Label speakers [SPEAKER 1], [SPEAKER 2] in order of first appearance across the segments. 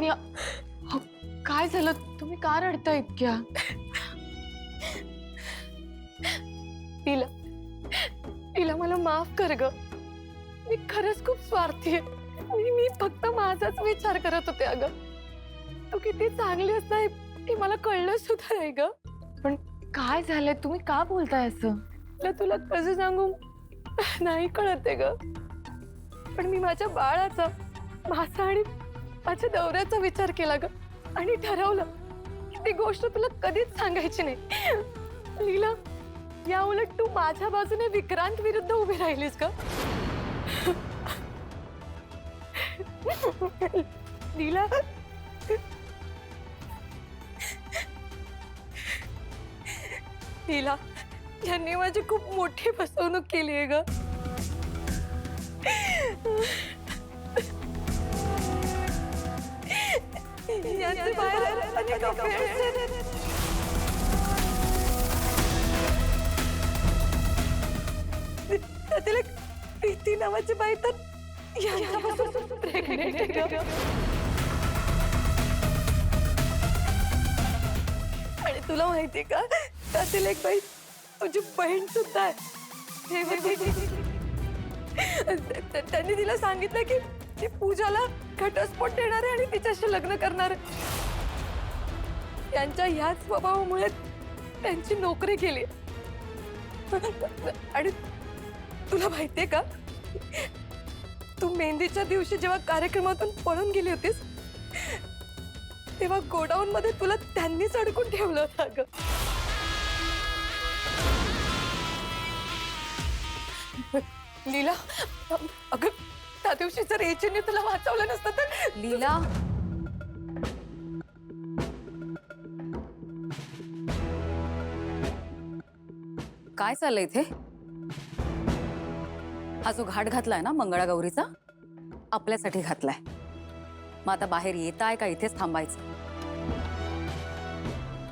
[SPEAKER 1] वहिनी काय झालं? तुम्ही का रडता इतक्या? तिला तिला मला माफ कर ग. मी खरंच खूप स्वार्थी आहे. मी फक्त माझाच विचार करत होते. अगं तू किती चांगली असते हे मला कळलं सुद्धा नाही ग. पण काय झालंय? तुम्ही का बोलताय असं? तुला कसं सांगू नाही कळत आहे ग. पण मी माझ्या बाळाचा, माझा आणि माझ्या दौऱ्याचा विचार केला ग आणि ठरवलं की ती गोष्ट तुला कधीच सांगायची नाही. लीला, या उलट तू माझ्या बाजूने विक्रांत विरुद्ध उभी राहिलीस ग. लीला, लीला, यांनी माझी खूप मोठी फसवणूक केली आहे ग. यांचे बाहेर अनेक affairs आहेत. त्यातील एक प्रीती नावाची बाई तर यांच्यापासून प्रेग्नेंट आहे ग. आणि तुला माहितीये का, त्यातील एक बाई तुझी बहीण सुद्धा आहे. त्यांनी तिला सांगितलं की ती पूजाला घटस्फोट देणार आहे आणि तिच्याशी लग्न करणार आहे. त्यांच्या ह्याच स्वभावामुळे त्यांची नोकरी गेली. आणि तुला माहितीये का, तू मेहंदीच्या दिवशी जेव्हा कार्यक्रमातून पळून गेली होतीस तेव्हा गोडाऊन मध्ये तुला त्यांनीच अडकून ठेवलं होतं अगं. लीला, अगं त्या दिवशी जर एजने तुला वाचवलं नसतं तर.
[SPEAKER 2] लीला, काय चाललंय इथे? हा जो घाट घातलाय ना मंगळागौरीचा, आपल्यासाठी घातलाय. मग आता बाहेर येताय का इथेच थांबायचं?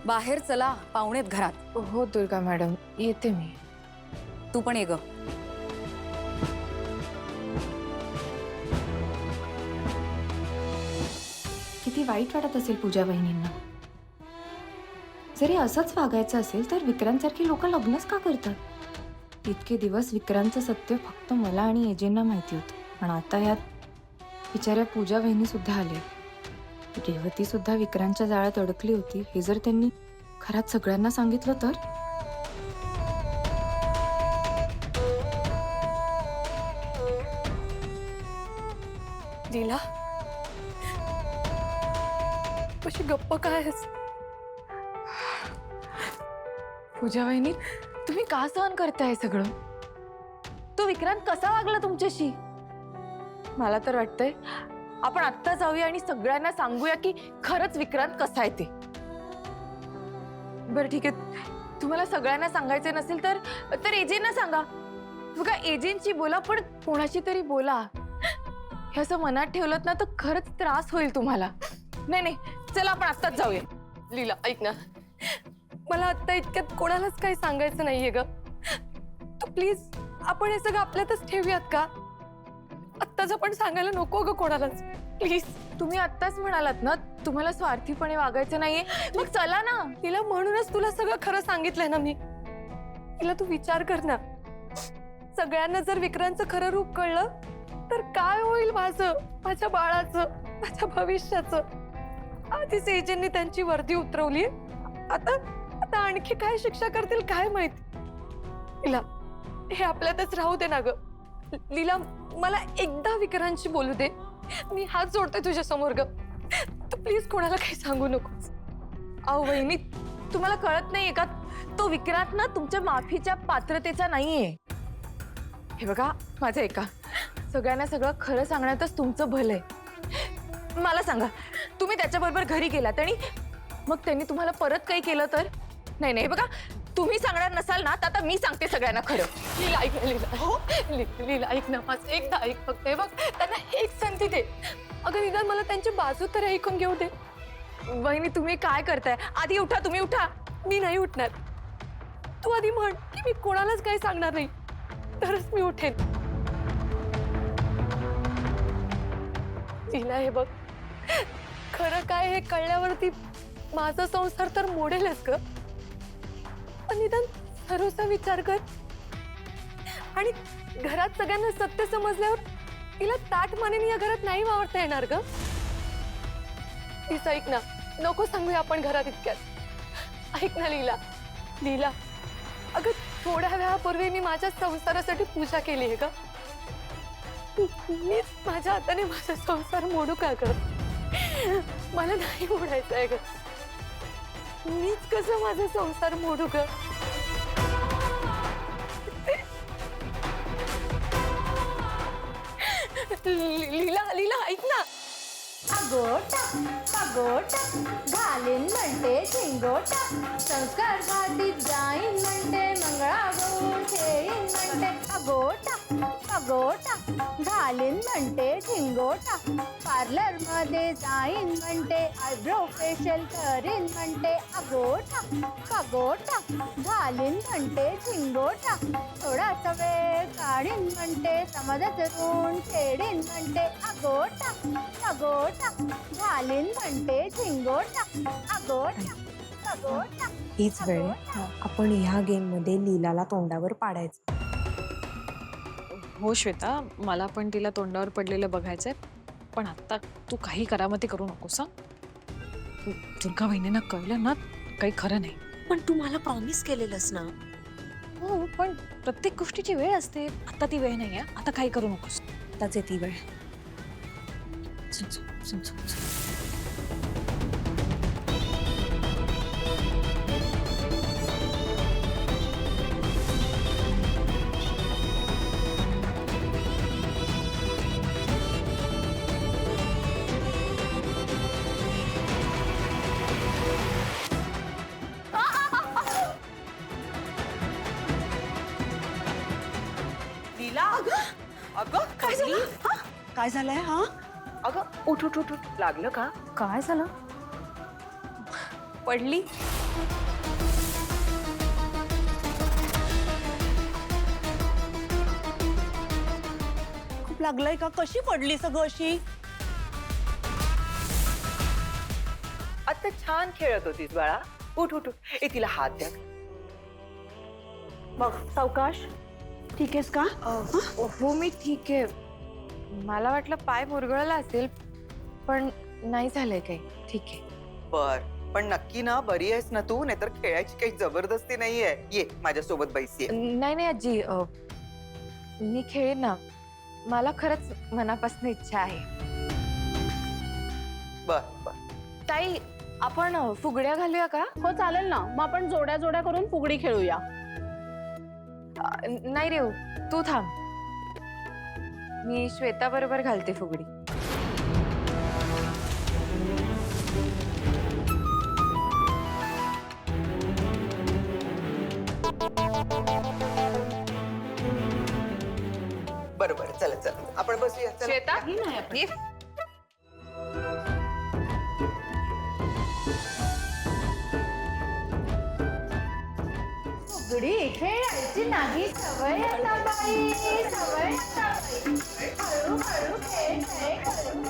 [SPEAKER 2] बाहेर चला, पाहुणेत घरात.
[SPEAKER 1] हो दुर्गा मॅडम, येते मी.
[SPEAKER 2] तू पण ये ग.
[SPEAKER 3] किती वाईट वाटत असेल पूजा वहिनींना. जरी असंच वागायचं असेल तर विक्रांतसारखी लोक लग्नच का करतात? इतके दिवस विक्रांतचं सत्य फक्त मला आणि एजेंना माहिती होतं. पण आता यात बिचाऱ्या पूजा वहिनी सुद्धा आले. रेवती सुद्धा विक्रांतच्या जाळ्यात अडकली होती. हे जर त्यांनी घरात सगळ्यांना सांगितलं तर?
[SPEAKER 1] लीला, कशी गप्प काय आहेस? पूजा वहिनी, तुम्ही का सहन करताय सगळं? तो विक्रांत कसा वागला तुमच्याशी? मला तर वाटतंय आपण आत्ता जाऊया आणि सगळ्यांना सांगूया की खरंच विक्रांत कसा आहे ते. बरं ठीक आहे, तुम्हाला सगळ्यांना सांगायचं नसेल तर एजेंना सांगा. बघा, एजेंटशी बोला, पण कोणाशी तरी बोला. हे असं मनात ठेवलं ना तर खरंच त्रास होईल तुम्हाला. नाही, चला आपण आत्ताच जाऊया. लीला, ऐक ना, मला आत्ता इतक्यात कोणालाच काही सांगायचं नाहीये ग. तू प्लीज, आपण हे सगळं आपल्यातच ठेवूयात का? आत्ताच आपण सांगायला नको ग कोणालाच, प्लीज. तुम्ही आत्ताच म्हणालात ना तुम्हाला स्वार्थीपणे वागायचं नाहीये, मग चला ना. तिला म्हणूनच तुला सगळं खरं सांगितलंय ना मी. तिला तू विचार कर ना, सगळ्यांना जर विक्रांतचं खरं रूप कळलं तर काय होईल माझं, माझ्या बाळाचं, माझ्या भविष्याचं. आधीच एजंटनी त्यांची वर्दी उतरवली, आता आता आणखी काय शिक्षा करतील काय माहिती. लीला, हे आपल्यातच राहू दे ना ग. लीला, मला एकदा विक्रांतशी बोलू दे. मी हात जोडते तुझ्या समोर ग. तू प्लीज कोणाला काही सांगू नकोस. अहो वहिनी, तुम्हाला कळत नाहीये का, तो विक्रांत ना तुमच्या माफीच्या पात्रतेचा नाहीये. हे बघा, माझं ऐका, सगळ्यांना सगळं खरं सांगण्यातच तुमचं भलं आहे. मला सांगा, तुम्ही त्याच्याबरोबर घरी गेलात आणि मग त्यांनी तुम्हाला परत काही केलं तर? नाही, बघा, तुम्ही सांगणार नसाल ना तर आता मी सांगते सगळ्यांना खरं. लीला, ऐक ना. लीला, हो लीला, ऐक ना, माझं एकदा ऐक फक्त. हे बघ, त्यांना एक संधी दे. अगं निदान मला त्यांची बाजू तर ऐकून घेऊ दे. वहिनी, तुम्ही काय करताय? आधी उठा, तुम्ही उठा. मी नाही उठणार. तू आधी म्हण की मी कोणालाच काही सांगणार नाही, तरच मी उठेन. तिला हे बघ, खरं काय हे कळल्यावरती माझा संसार तर मोडेलच ग. पण निदान सर्वचा विचार कर. आणि घरात सगळ्यांना सत्य समजल्यावर तिला ताट मानेने या घरात नाही वावरता येणार ग. तीच ऐक ना, नको सांगूया आपण घरात इतक्यात. ऐक ना लीला, लीला अगं थोड्या वेळापूर्वी मी माझ्या संसारासाठी पूजा केली आहे ग. मीच माझ्या हाताने माझा संसार मोडू का ग? मला नाही मोडायचं आहे ग. मीच कसं माझा संसार मोडू ग? लीला लीला ऐक ना.
[SPEAKER 4] अगोटा पगोटा घालीन म्हणते झिंगोटा, संस्कार घातीत जाईन म्हणते, मंगळागौर खेळीन म्हणते. अगोटा पगोटा घालीन म्हणते झिंगोटा, पार्लर मध्ये जाईन म्हणते, आयब्रो फेशियल करीन म्हणते. अगोटा पगोटा घालीन म्हणते झिंगोटा, थोडासा वेळ काढीन म्हणते, समाजाचं ऋण फेडीन म्हणते. अगोटा पगोटा घालीन म्हणते झिंगोटा, अगोटा पगोटा.
[SPEAKER 3] हीच वेळ आहे. आपण ह्या गेम मध्ये लीलाला तोंडावर पाडायचं.
[SPEAKER 5] हो श्वेता, मला पण तिला तोंडावर पडलेलं बघायचंय. पण आता तू काही करामती करू नकोस. दुर्गा बहिणींना कळलं ना काही खरं नाही.
[SPEAKER 6] पण तू मला प्रॉमिस केलेलंस ना.
[SPEAKER 5] हो पण प्रत्येक गोष्टीची वेळ असते. आता ती वेळ नाहीये. आता काही करू नकोस.
[SPEAKER 3] आताच आहे ती वेळ.
[SPEAKER 5] चल, चल, चल, चल, चल.
[SPEAKER 7] लीला अगं काय झालं? काय झालंय? हा अगं उठ उठ उठ उठ. लागलं का?
[SPEAKER 2] काय झालं?
[SPEAKER 7] पडली? खूप लागलंय का? कशी पडली सगळं अशी? आता छान खेळत होतीस बाळा. उठ उठ उठ. ए तिला हात द्या. मग सावकाश. ठीक आहेस का?
[SPEAKER 1] हो मी ठीक आहे. मला वाटलं पाय मुरगळला असेल, पण नाही झालंय काही. ठीक आहे.
[SPEAKER 8] बर, पण नक्की ना बरी आहेस ना तू? नाहीतर खेळायची काही जबरदस्ती नाहीये. ये माझ्यासोबत बैसी.
[SPEAKER 1] नाही नाही आजी, मी खेळेन ना. मला खरंच मनापासून इच्छा आहे.
[SPEAKER 8] बर बर.
[SPEAKER 1] ताई, आपण फुगड्या घालूया का?
[SPEAKER 6] हो चालेल ना. मग आपण जोड्या जोड्या करून फुगडी खेळूया.
[SPEAKER 1] नाही रेव, तू थांब. मी श्वेता बरोबर घालते फुगडी.
[SPEAKER 8] बरोबर, चला चला आपण बसूया. चला.
[SPEAKER 1] श्वेता, ये.
[SPEAKER 4] फुगडी खेळायची नाही सवय आता बाई, सवय आता बाई. हळूहळू खेळ खेळ करू.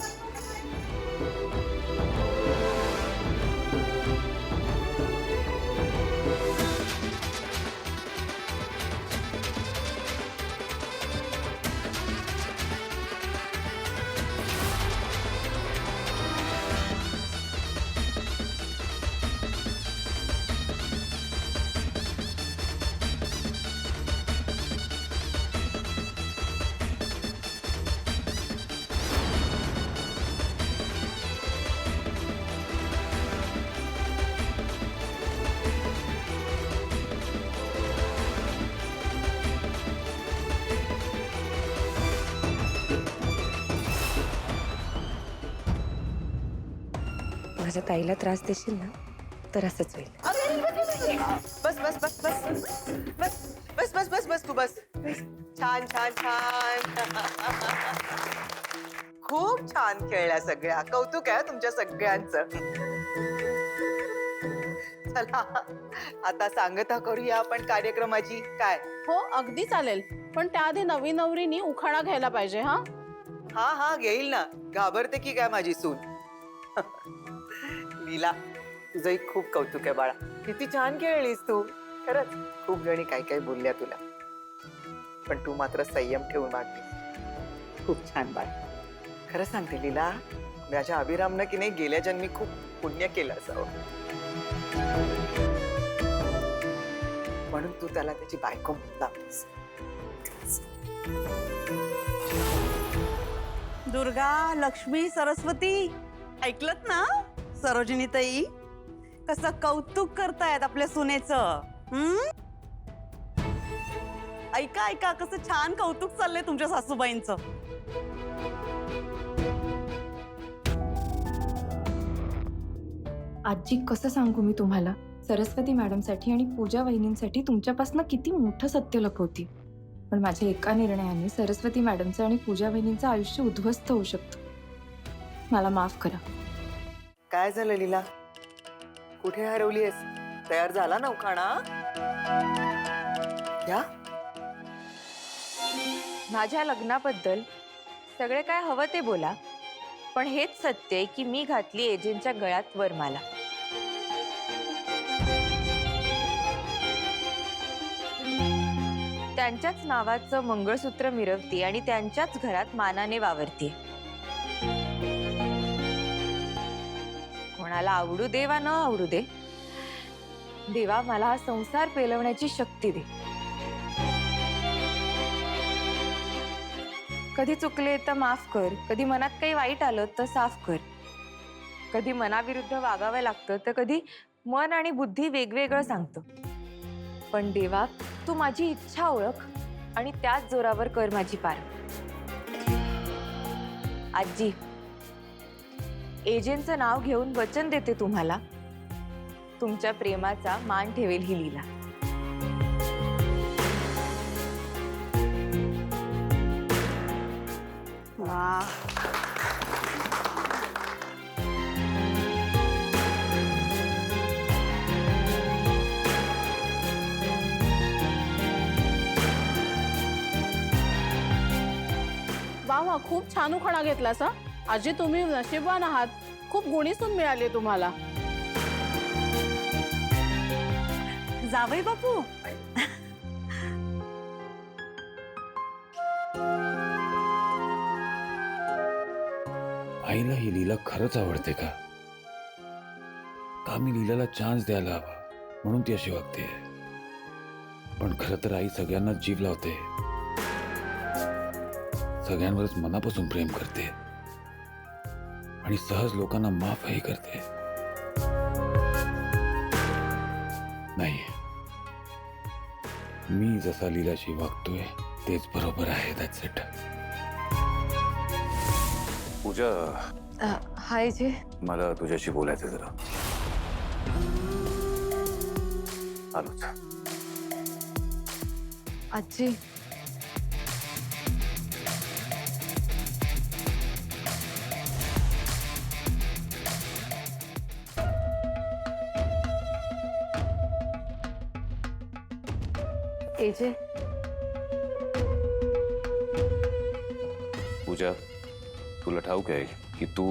[SPEAKER 3] माझ्या ताईला त्रास देशील ना तर असंच होईल.
[SPEAKER 8] बस बस बस बस बस बस बस बस बस तू बस. छान छान छान. खूप छान खेळल्या सगळ्या. कौतुक आहे तुमच्या सगळ्यांचं. चला आता सांगता करूया आपण कार्यक्रमाची. काय?
[SPEAKER 6] हो अगदी चालेल. पण त्याआधी नवी नवरीनी उखाणा घ्यायला पाहिजे. हा
[SPEAKER 8] हा हा घेईल ना. घाबरते की काय माझी सून? लीला तुझंही खूप कौतुक आहे बाळा. किती छान खेळलीस तू. खरंच खूप जणी काही काही बोलल्या तुला, पण तू मात्र संयम ठेवून वागलीस. खूप छान बाळ. खरं सांगते लीला, माझ्या अभिरामनं की नाही गेल्या जन्मी खूप पुण्य केलं असावं, म्हणून तू त्याला त्याची बायको लागलीस.
[SPEAKER 7] दुर्गा, लक्ष्मी, सरस्वती, ऐकलत ना सरोजिनी ताई कसं कौतुक करतायत आपल्या सुनेचं? ऐका ऐका कसं छान कौतुक चाललंय तुमच्या सासूबाईंचं.
[SPEAKER 3] आजी, कसं सांगू मी तुम्हाला, सरस्वती मॅडमसाठी आणि पूजा वहिनींसाठी तुमच्यापासून किती मोठं सत्य लपवती. पण माझ्या एका निर्णयाने सरस्वती मॅडमचं आणि पूजा वहिनींचं आयुष्य उद्ध्वस्त होऊ शकतं. मला माफ करा.
[SPEAKER 8] काय झालं लीला? कुठे हरवलीयस? तयार झाला ना उखाणा? या
[SPEAKER 1] माझ्या लग्नाबद्दल सगळे काय हवं ते बोला, पण हेच सत्य आहे की मी घातली एजेंटच्या गळ्यात वरमाला. त्यांच्याच नावाचं मंगळसूत्र मिरवते आणि त्यांच्याच घरात मानाने वावरते. कोणाला आवडू दे वा न आवडू दे, देवा मला हा संसार पेलवण्याची शक्ती दे. कधी चुकले तर माफ कर, कधी मनात काही वाईट आलं तर साफ कर. कधी मनाविरुद्ध वागावं लागतं तर कधी मन आणि बुद्धी वेगवेगळं सांगतं. पण देवा, तू माझी इच्छा ओळख आणि त्याच जोरावर कर माझी पार. आजी, एजेंटचं नाव घेऊन वचन देते तुम्हाला, तुमच्या प्रेमाचा मान ठेवेल ही लीला.
[SPEAKER 7] वा,
[SPEAKER 6] वा वा, खूप छान उखाणा घेतलास हा. आजी, तुम्ही नशीबवान आहात. खूप गुणी सून मिळाली तुम्हाला.
[SPEAKER 7] जावई बापू,
[SPEAKER 9] आईला ही लीला खरंच आवडते का? का मी लीलाला चान्स द्यायला हवा म्हणून ती अशी वागते? पण खरं तर आई सगळ्यांना जीव लावते, सगळ्यांवरच मनापासून प्रेम करते आणि सहज लोकांना माफही करते. नाही, मी जसा लीलाशी वागतोय तेच बरोबर आहे. That's it. पूजा,
[SPEAKER 1] हाय जे,
[SPEAKER 9] मला तुझ्याशी बोलायचं जरा. आलोच.
[SPEAKER 1] आजी, एजे,
[SPEAKER 9] पूजा, तुला ठाऊक आहे की तू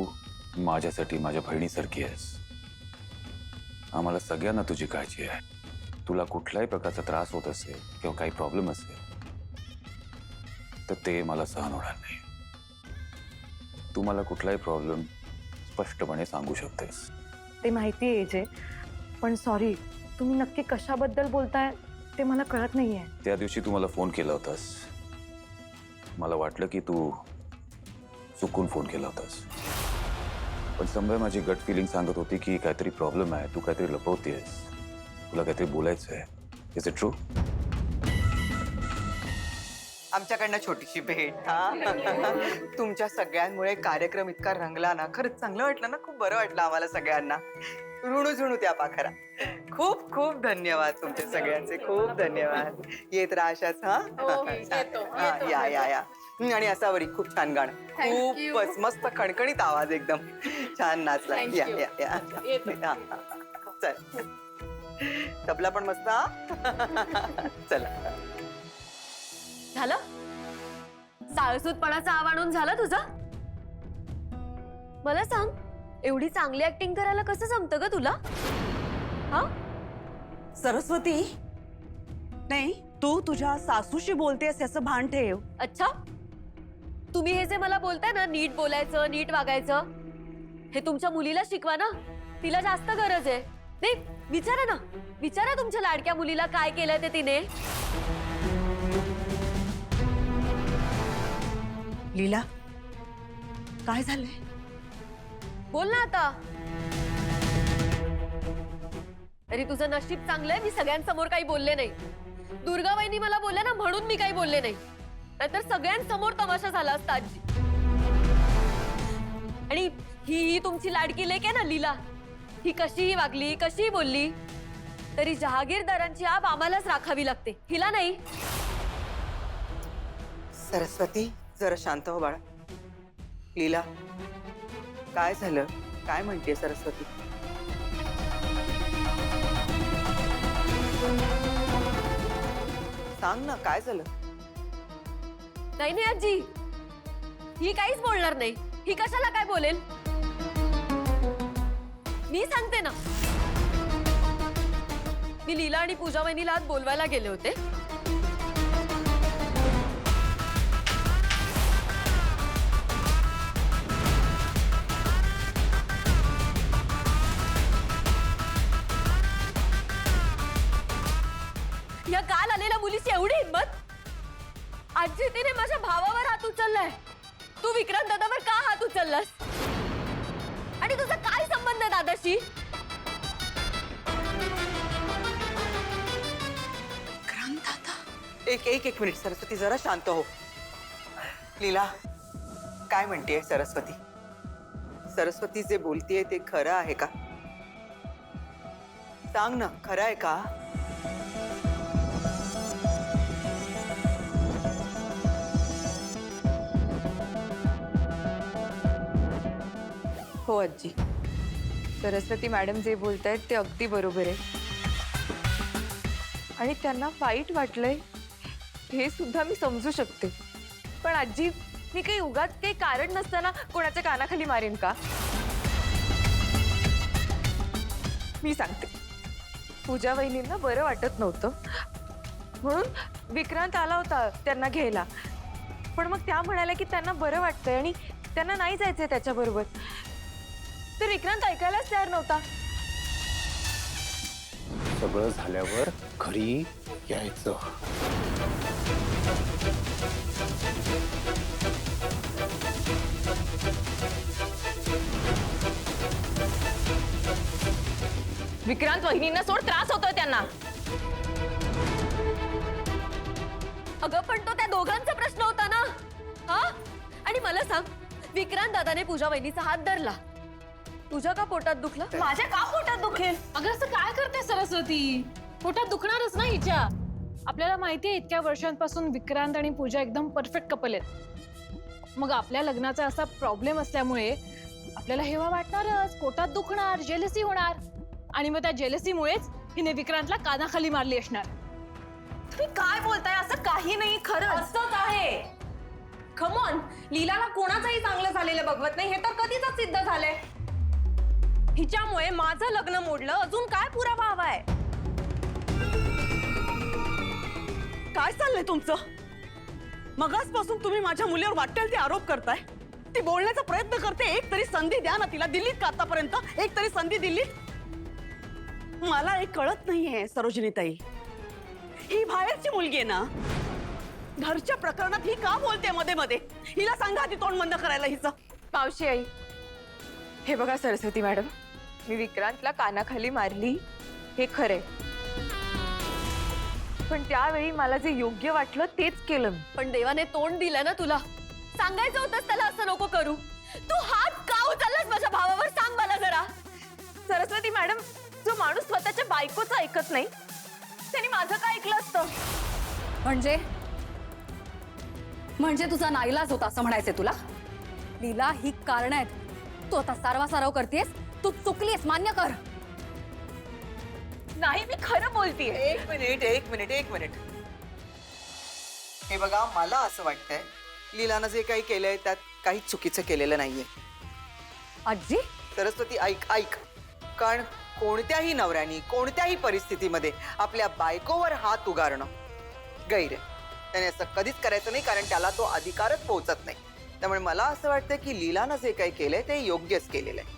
[SPEAKER 9] माझ्यासाठी माझ्या बहिणीसारखी आहेस. आम्हाला सगळ्यांना तुझी काळजी आहे. तुला कुठल्याही प्रकारचा त्रास होत असेल किंवा काही प्रॉब्लेम असेल तर ते मला सहन होणार नाही. तू मला कुठलाही प्रॉब्लेम स्पष्टपणे सांगू शकतेस.
[SPEAKER 5] ते माहिती आहे जे, पण सॉरी, तुम्ही नक्की कशाबद्दल बोलताय ते मला कळत नाहीये.
[SPEAKER 9] त्या दिवशी तू मला फोन केला होतास. मला वाटलं की तू चुकून फोन केला होतास, पण समजा माझी गट फिलिंग सांगत होती की काहीतरी प्रॉब्लेम आहे, तू काहीतरी लपवतेस, तुला काहीतरी बोलायचं आहे. Is it true?
[SPEAKER 8] आमच्याकडनं छोटीशी भेट. हा तुमच्या सगळ्यांमुळे कार्यक्रम इतका रंगला ना, खरंच चांगलं वाटलं ना. खूप बरं वाटलं आम्हाला सगळ्यांना. ऋणू झुणू त्या पाखरा. खूप खूप धन्यवाद तुमचे सगळ्यांचे. खूप धन्यवाद. येत राहा अशाच. हा, या या या. आणि असावरी खूप छान गाणं. खूपच मस्त खणखणीत आवाज, एकदम छान नाचला. या या या हा, हा. चल, तबला पण मस्त. हा चला.
[SPEAKER 2] झालं? साळसूतपणाचा आव आणून झालं तुझं? मला सांग,
[SPEAKER 10] एवढी चांगली ऍक्टिंग करायला कसं जमतं ग तुला? हा?
[SPEAKER 7] सरस्वती, नाही तू तुझ्या सासूशी बोलतेस याचं भान ठेव.
[SPEAKER 10] अच्छा, तुम्ही हे जे मला बोलताय ना, नीट बोलायचं, नीट वागायचं, हे तुमच्या मुलीला शिकवा ना. तिला जास्त गरज आहे. नाही, विचारा ना, विचारा तुमच्या लाडक्या मुलीला काय केलंय ते तिने.
[SPEAKER 7] लीला, काय झालंय?
[SPEAKER 10] बोल ना आता. तरी तुझं नशीब चांगलंय, मी सगळ्यांसमोर काही बोलले नाही. दुर्गा वहिनी मला बोलल्या ना म्हणून मी काही बोलले नाही, नाहीतर सगळ्यांसमोर तमाशा झाला असता आजी. आणि ही तुमची लाडकी लेक आहे ना लीला, ही कशीही वागली, कशीही बोलली तरी जहागीरदारांची आब आम्हालाच राखावी लागते, हिला नाही.
[SPEAKER 8] सरस्वती, जरा शांत हो बाळा. लीला, काय झालं? काय म्हणते सरस्वती? सांग ना, काय झालं?
[SPEAKER 10] नाही नाही आजी, ही काहीच बोलणार नाही. ही कशाला काय बोलेल? मी सांगते ना. मी लीला आणि पूजा वहिनीला आज बोलवायला गेले होते. या काल आलेल्या मुलीची एवढी हिंमत. आजी, तिने माझ्या भावावर हात उचललाय. तू विक्रांत दादावर का हात उचललास? आणि तुझा काय संबंध आहे दादाशी?
[SPEAKER 7] विक्रांत दादा?
[SPEAKER 8] एक मिनिट सरस्वती, जरा शांत हो. लीला, काय म्हणतेय सरस्वती? सरस्वती जे बोलतीये ते खरं आहे का? सांग ना, खरं आहे का?
[SPEAKER 1] हो आजी, सरस्वती मॅडम जे बोलतायत ते अगदी बरोबर आहे. आणि त्यांना वाईट वाटलंय हे सुद्धा मी समजू शकते. पण आजी, मी काही उगाच काही कारण नसताना कोणाच्या कानाखाली मारेन का? मी सांगते, पूजा वहिनींना बरं वाटत नव्हतं म्हणून विक्रांत आला होता त्यांना घ्यायला. पण मग त्या म्हणाल्या की त्यांना बरं वाटतंय आणि त्यांना नाही जायचंय त्याच्याबरोबर. तर विक्रांत ऐकायलाच तयार नव्हता.
[SPEAKER 11] सगळं झाल्यावर घरी यायचं.
[SPEAKER 1] विक्रांत वहिनींना सोड, त्रास होतोय त्यांना.
[SPEAKER 10] अगं पण तो त्या दोघांचा प्रश्न होता ना. हा? आणि मला सांग, विक्रांत दादाने पूजा वहिनीचा हात धरला, तुझ्या का पोटात दुखलं?
[SPEAKER 6] माझ्या का पोटात दुखेल?
[SPEAKER 5] अगं असं काय करते सरस्वती? पोटात दुखणारच ना हिच्या. आपल्याला माहितीये इतक्या वर्षांपासून विक्रांत आणि पूजा एकदम परफेक्ट कपल आहेत. मग आपल्या लग्नाचा असा प्रॉब्लेम असल्यामुळे आपल्याला हेवा वाटणारच, पोटात दुखणार, जेलसी होणार. आणि मग त्या जेलसीमुळेच हिने विक्रांतला कानाखाली मारली असणार.
[SPEAKER 6] तुम्ही काय बोलताय? असं काही नाही, खरं
[SPEAKER 1] असंच आहे. खमॉन, लीलाला कोणाचंही चांगलं झालेलं बघवत नाही हे तर कधीच सिद्ध झालंय. हिच्यामुळे माझं लग्न मोडलं, अजून काय पुरावा हवाय?
[SPEAKER 7] काय चाललंय तुमचं? मगाचपासून तुम्ही माझ्या मुलीवर वाटेल ते आरोप करताय. ती बोलण्याचा प्रयत्न करते. एक तरी संधी द्या ना तिला. दिल्लीत का आतापर्यंत एक तरी संधी दिल्लीत? मला एक कळत नाहीये सरोजिनीताई, ही बाहेरची मुलगी आहे ना, घरच्या प्रकरणात ही का बोलते मध्ये मध्ये? हिला सांगा ती तोंड बंद करायला हिचं.
[SPEAKER 1] मावशी आई, हे बघा सरस्वती मॅडम, मी विक्रांतला कानाखाली मारली हे खरंय, पण त्यावेळी मला जे योग्य वाटलं तेच केलं मी.
[SPEAKER 10] पण देवाने तोंड दिलं ना तुला. सांगायचं होतंस त्याला असं नको करू. तू हात का उचललास माझ्या भावावर? सांग मला जरा.
[SPEAKER 1] सरस्वती मॅडम, जो माणूस स्वतःच्या बायकोचं ऐकत नाही त्यांनी माझं काय ऐकलं असतं?
[SPEAKER 2] म्हणजे तुझा नाईलाज होता असं म्हणायचंय तुला? लीला, ही कारण आहेत. तू आता सारवा करतेस. तू चुकलीस, मान्य कर.
[SPEAKER 1] नाही, मी खरं बोलतीये.
[SPEAKER 8] एक मिनिट. हे बघा, मला असं वाटतंय लीलानं जे काही केलंय त्यात काही चुकीचं केलेलं नाहीये.
[SPEAKER 2] आजी,
[SPEAKER 8] सरस्वती ऐक ऐक, कारण कोणत्याही नवऱ्यानी कोणत्याही परिस्थितीमध्ये आपल्या बायकोवर हात उगारणं गैर आहे. त्याने असं कधीच करायचं नाही, कारण त्याला तो अधिकारच पोहोचत नाही. त्यामुळे मला असं वाटतं की लीलानं जे काही केलंय ते योग्यच केलेलं आहे.